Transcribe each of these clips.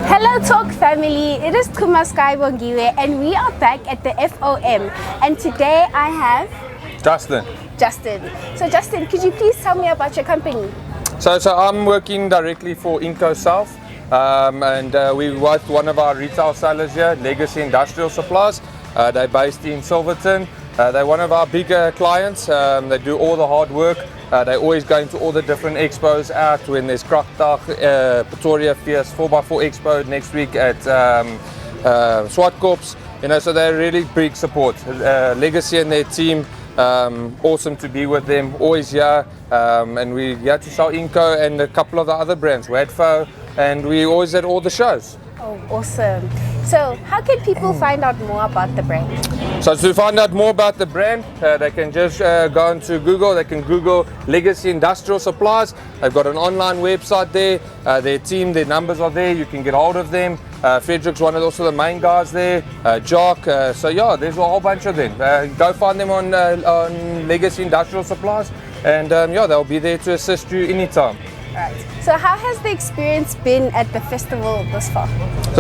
Hello Talk family, it is Kuma Skybongiwe and we are back at the FOM, and today I have Justin. So Justin, could you please tell me about your company? So I'm working directly for Inco South, and we work one of our retail sellers here, Legacy Industrial Supplies. They're based in Silverton. They're one of our bigger clients. They do all the hard work. They always go into all the different expos out when there's Krachtdag, Pretoria Fierce 4x4 Expo next week at Swartkorps. You know, so they're really big support. Legacy and their team, awesome to be with them, always here. And we're here to sell Inco and a couple of the other brands, Wadfo, and we always at all the shows. Oh, awesome. So how can people find out more about the brand? So to find out more about the brand, they can just go into Google. They can Google Legacy Industrial Supplies. They've got an online website there. Their team, their numbers are there. You can get hold of them. Frederick's one of also the main guys there. Jock. So yeah, there's a whole bunch of them. Go find them on Legacy Industrial Supplies, and yeah, they'll be there to assist you anytime. Right. So how has the experience been at the festival thus far?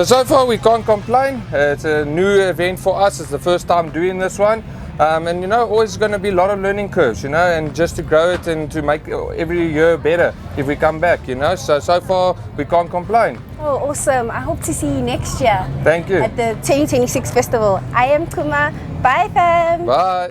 So far we can't complain. It's a new event for us. It's the first time doing this one. And you know, always going to be a lot of learning curves, you know, and just to grow it and to make every year better if we come back, you know. So far we can't complain. Oh, awesome. I hope to see you next year. Thank you. At the 2026 festival. I am Kuma. Bye fam. Bye.